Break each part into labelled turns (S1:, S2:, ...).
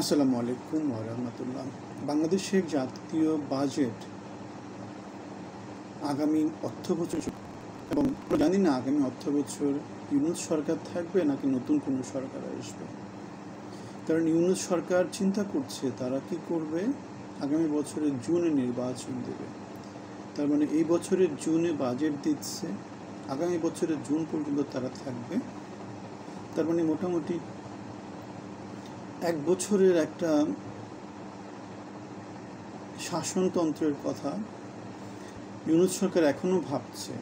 S1: আসসালামু আলাইকুম ওয়া রাহমাতুল্লাহ। বাংলাদেশের জাতীয় বাজেট আগামী অর্থবছর, এবং জানি না আগামী অর্থবছর ইউনূস সরকার থাকবে নাকি নতুন কোনো সরকার আসবে। কারণ ইউনূস সরকার চিন্তা করছে তারা কি করবে, আগামী বছরের জুনে নির্বাচন দেবে। তার মানে এই বছরের জুনে বাজেট দিচ্ছে, আগামী বছরের জুন পর্যন্ত তারা থাকবে। তার মানে মোটামুটি এক বছরের একটা শাসনতন্ত্রের কথা ইউনূস সরকার এখনও ভাবছে।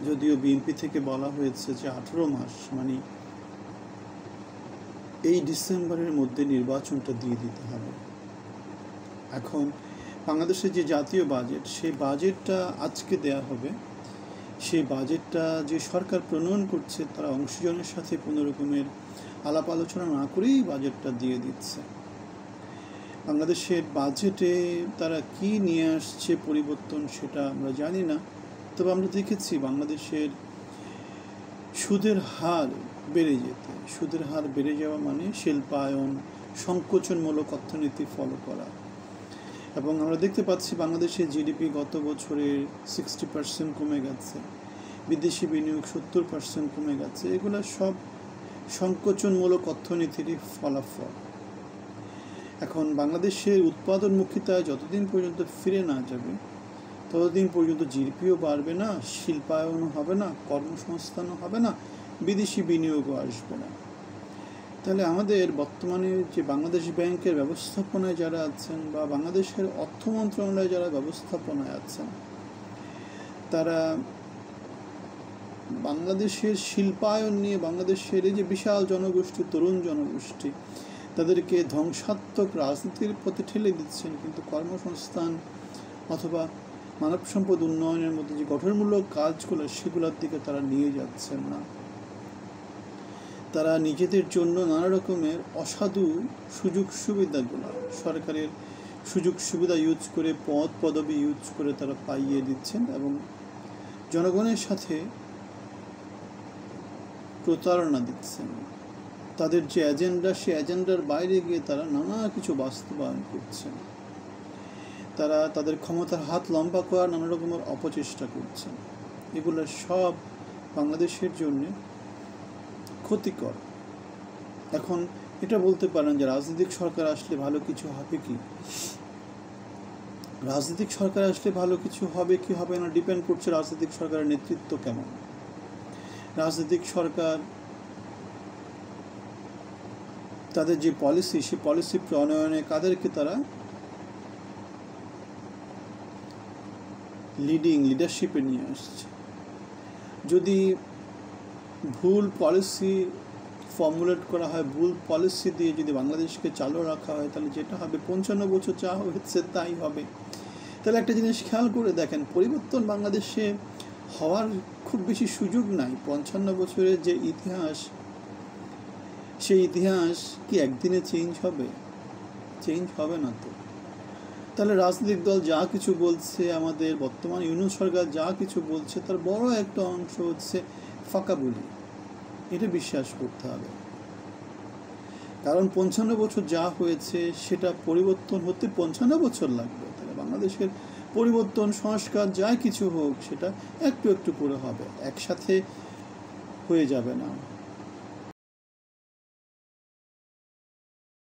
S1: যদিও বিএনপি থেকে বলা হয়েছে যে 18 মাস, মানে এই ডিসেম্বরের মধ্যে নির্বাচনটা দিয়ে দিতে হবে। এখন বাংলাদেশের যে জাতীয় বাজেট, সেই বাজেটটা আজকে দেয়া হবে। সেই বাজেটটা যে সরকার প্রণয়ন করছে তারা অংশীজনের সাথে কোনো রকমের আলাপ আলোচনা না করেই বাজেটটা দিয়ে দিচ্ছে। বাংলাদেশের বাজেটে তারা কি নিয়ে আসছে পরিবর্তন সেটা আমরা জানি না। তবে আমরা দেখেছি বাংলাদেশের সুদের হার বেড়ে যাওয়া মানে শিল্পায়ন, সংকোচনমূলক অর্থনীতি ফলো করা। এবং আমরা দেখতে পাচ্ছি বাংলাদেশের জিডিপি গত বছরের 60% কমে গেছে, বিদেশি বিনিয়োগ 70% কমে গেছে। এগুলো সব সংকোচনমূলক অর্থনীতিরই ফলাফল। এখন বাংলাদেশের উৎপাদনমুখিতা যতদিন পর্যন্ত ফিরে না যাবে ততদিন পর্যন্ত জিডিপিও বাড়বে না, শিল্পায়নও হবে না, কর্মসংস্থানও হবে না, বিদেশি বিনিয়োগও আসবে না। তাহলে আমাদের বর্তমানে যে বাংলাদেশ ব্যাংকের ব্যবস্থাপনায় যারা আছেন বা বাংলাদেশের অর্থ মন্ত্রণালয়ে যারা ব্যবস্থাপনায় আছেন, তারা বাংলাদেশের শিল্পায়ন নিয়ে, বাংলাদেশের এই যে বিশাল জনগোষ্ঠী, তরুণ জনগোষ্ঠী, তাদেরকে ধ্বংসাত্মক রাজনীতির পথে ঠেলে দিচ্ছেন, কিন্তু কর্মসংস্থান অথবা মানব সম্পদ উন্নয়নের মধ্যে যে গঠনমূলক কাজগুলো সেগুলোর দিকে তারা নিয়ে যাচ্ছেন না। তারা নিজেদের জন্য নানা রকমের অসাধু সুযোগ সুবিধাগুলো, সরকারের সুযোগ সুবিধা ইউজ করে, পদ পদবি ইউজ করে তারা পাইয়ে দিচ্ছেন এবং জনগণের সাথে প্রতারণা দিচ্ছেন। তাদের যে এজেন্ডা, সে এজেন্ডার বাইরে গিয়ে তারা নানা কিছু বাস্তবায়ন করছেন। তারা তাদের ক্ষমতার হাত লম্বা করার নানা রকমের অপচেষ্টা করছেন। এগুলো সব বাংলাদেশের জন্য ক্ষতিকর। এখন এটা বলতে পারেন যে রাজনৈতিক সরকার আসলে ভালো কিছু হবে কি? রাজনৈতিক সরকার আসলে ভালো কিছু হবে কি হবে না ডিপেন্ড করছে রাজনৈতিক সরকারের নেতৃত্ব কেমন। রাজনৈতিক সরকার তাদের যে পলিসি, সেই পলিসি প্রণয়নে কাদেরকে তারা লিডারশিপে নিয়ে আসছে। যদি ভুল পলিসি ফর্মুলেট করা হয়, ভুল পলিসি দিয়ে যদি বাংলাদেশকে চালু রাখা হয়, তাহলে যেটা হবে 55 বছর যা হচ্ছে তাই হবে। তাহলে একটা জিনিস খেয়াল করে দেখেন, পরিবর্তন বাংলাদেশে হওয়ার খুব বেশি সুযোগ নাই। 55 বছরের যে ইতিহাস, সেই ইতিহাস কি একদিনে চেঞ্জ হবে? চেঞ্জ হবে না তো। তাহলে রাজনৈতিক দল যা কিছু বলছে, আমাদের বর্তমান ইউনূস সরকার যা কিছু বলছে, তার বড় একটা অংশ হচ্ছে ফাঁকা বলি। এটা বিশ্বাস করতে হবে, কারণ 55 বছর যা হয়েছে সেটা পরিবর্তন হতে 55 বছর লাগবে। তাহলে বাংলাদেশের পরিবর্তন, সংস্কার যা কিছু হোক সেটা একটু একটু করে হবে, একসাথে হয়ে যাবে না।